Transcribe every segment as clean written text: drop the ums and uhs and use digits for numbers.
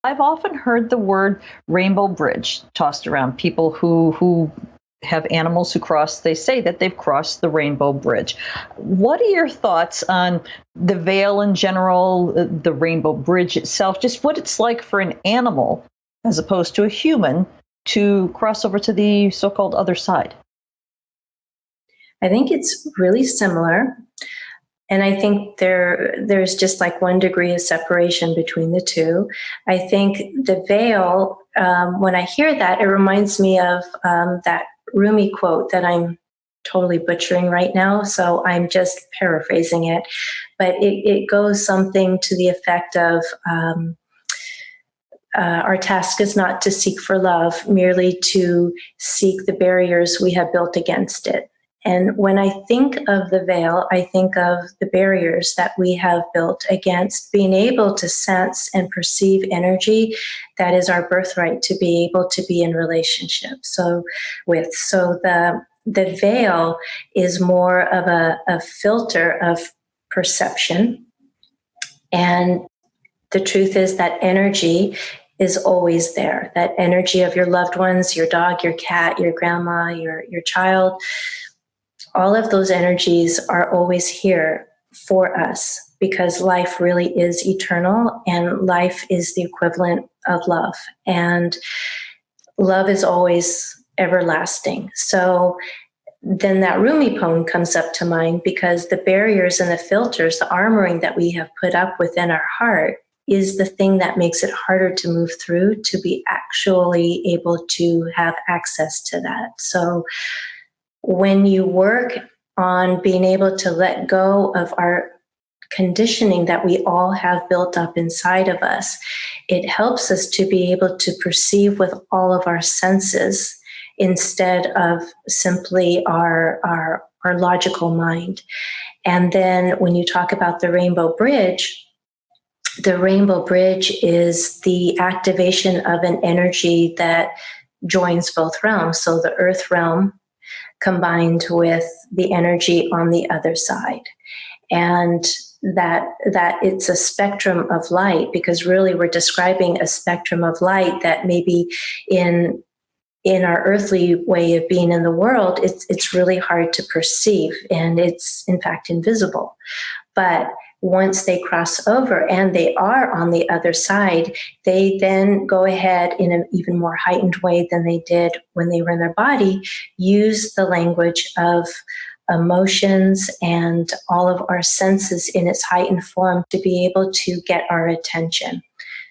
I've often heard the word rainbow bridge tossed around. People who have animals who cross, they say that they've crossed the rainbow bridge. What are your thoughts on the veil in general, the rainbow bridge itself, just what it's like for an animal as opposed to a human to cross over to the so-called other side? I think it's really similar. And I think there's just like 1 degree of separation between the two. I think the veil, when I hear that, it reminds me of that Rumi quote that I'm totally butchering right now, so I'm just paraphrasing it. But it goes something to the effect of, our task is not to seek for love, merely to seek the barriers we have built against it. And when I think of the veil, I think of the barriers that we have built against being able to sense and perceive energy that is our birthright to be able to be in relationship. So the veil is more of a filter of perception. And the truth is that energy is always there. That energy of your loved ones, your dog, your cat, your grandma, your child, all of those energies are always here for us because life really is eternal and life is the equivalent of love. And love is always everlasting. So then that Rumi poem comes up to mind because the barriers and the filters, the armoring that we have put up within our heart is the thing that makes it harder to move through, to be actually able to have access to that. So when you work on being able to let go of our conditioning that we all have built up inside of us, it helps us to be able to perceive with all of our senses instead of simply our logical mind. And then when you talk about the rainbow bridge is the activation of an energy that joins both realms. So the earth realm combined with the energy on the other side. And that it's a spectrum of light, because really we're describing a spectrum of light that maybe in our earthly way of being in the world, it's really hard to perceive, and it's in fact invisible. But once they cross over and they are on the other side, they then go ahead in an even more heightened way than they did when they were in their body, use the language of emotions and all of our senses in its heightened form to be able to get our attention.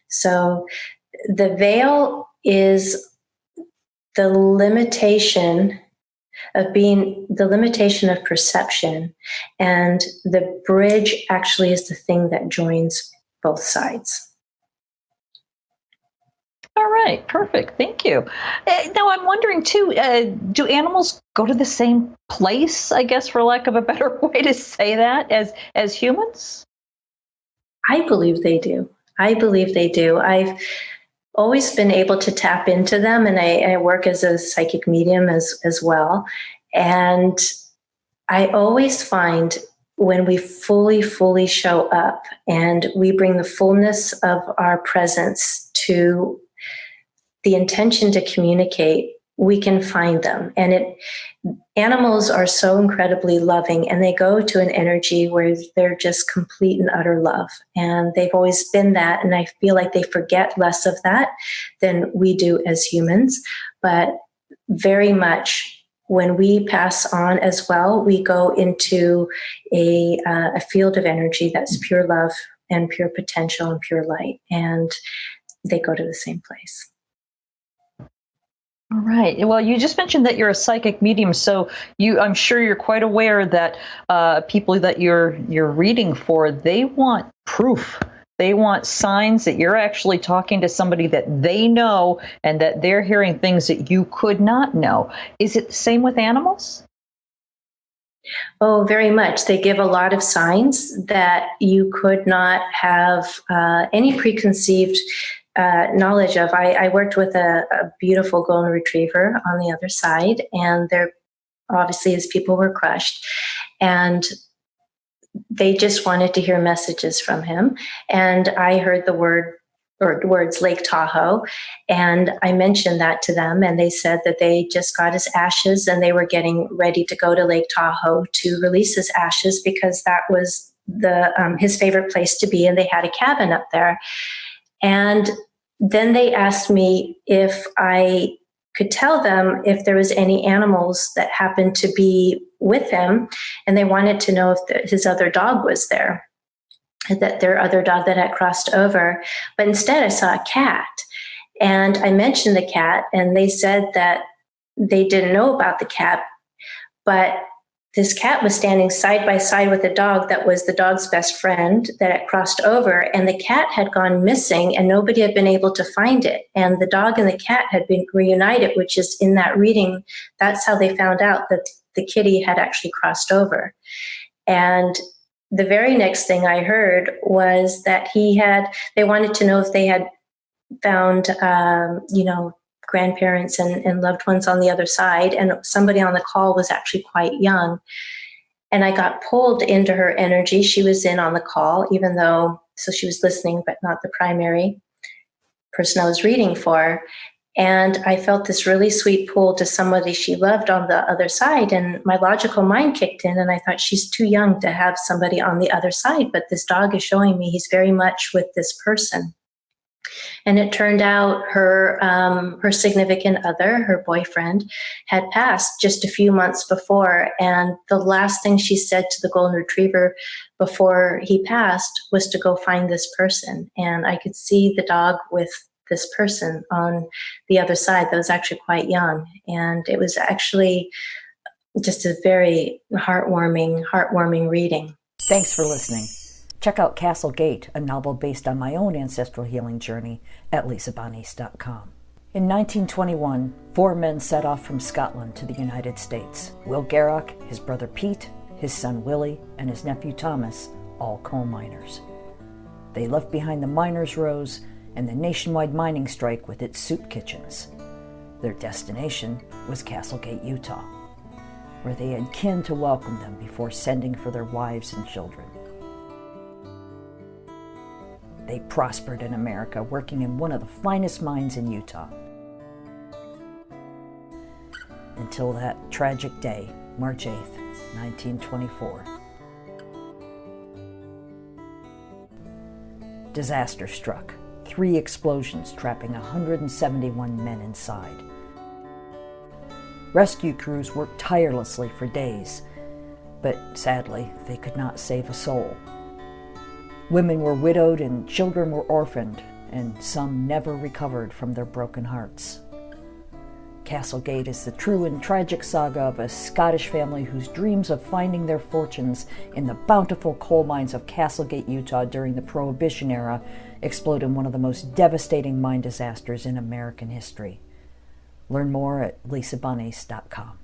So the veil is the limitation of perception, and the bridge actually is the thing that joins both sides. All right, perfect. Thank you. Now, I'm wondering too, do animals go to the same place, I guess, for lack of a better way to say that, as humans? I believe they do. I've always been able to tap into them, and I work as a psychic medium as well. And I always find when we fully show up and we bring the fullness of our presence to the intention to communicate, we can find them. And animals are so incredibly loving, and they go to an energy where they're just complete and utter love. And they've always been that. And I feel like they forget less of that than we do as humans. But very much when we pass on as well, we go into a field of energy that's pure love and pure potential and pure light. And they go to the same place. All right. Well, you just mentioned that you're a psychic medium, so I'm sure you're quite aware that people that you're reading for, they want proof. They want signs that you're actually talking to somebody that they know and that they're hearing things that you could not know. Is it the same with animals? Oh, very much. They give a lot of signs that you could not have any preconceived knowledge of. I worked with a beautiful golden retriever on the other side, and there obviously his people were crushed, and they just wanted to hear messages from him. And I heard the word or words, Lake Tahoe. And I mentioned that to them, and they said that they just got his ashes and they were getting ready to go to Lake Tahoe to release his ashes because that was his favorite place to be, and they had a cabin up there. And then they asked me if I could tell them if there was any animals that happened to be with him, and they wanted to know if his other dog was there, that their other dog that had crossed over. But instead I saw a cat, and I mentioned the cat, and they said that they didn't know about the cat, but this cat was standing side by side with a dog that was the dog's best friend that had crossed over, and the cat had gone missing and nobody had been able to find it. And the dog and the cat had been reunited, which is in that reading. That's how they found out that the kitty had actually crossed over. And the very next thing I heard was that they wanted to know if they had found, grandparents and loved ones on the other side. And somebody on the call was actually quite young. And I got pulled into her energy. She was in on the call, so she was listening, but not the primary person I was reading for. And I felt this really sweet pull to somebody she loved on the other side. And my logical mind kicked in, and I thought, she's too young to have somebody on the other side. But this dog is showing me he's very much with this person. And it turned out her significant other, her boyfriend, had passed just a few months before. And the last thing she said to the golden retriever before he passed was to go find this person. And I could see the dog with this person on the other side that was actually quite young. And it was actually just a very heartwarming reading. Thanks for listening. Check out Castle Gate, a novel based on my own ancestral healing journey, at lisabonis.com. In 1921, 4 men set off from Scotland to the United States. Will Garrock, his brother Pete, his son Willie, and his nephew Thomas, all coal miners. They left behind the miners' rows and the nationwide mining strike with its soup kitchens. Their destination was Castlegate, Utah, where they had kin to welcome them before sending for their wives and children. They prospered in America, working in one of the finest mines in Utah. Until that tragic day, March 8th, 1924. Disaster struck. 3 explosions, trapping 171 men inside. Rescue crews worked tirelessly for days, but sadly, they could not save a soul. Women were widowed and children were orphaned, and some never recovered from their broken hearts. Castlegate is the true and tragic saga of a Scottish family whose dreams of finding their fortunes in the bountiful coal mines of Castlegate, Utah during the Prohibition era explode in one of the most devastating mine disasters in American history. Learn more at lisabonis.com.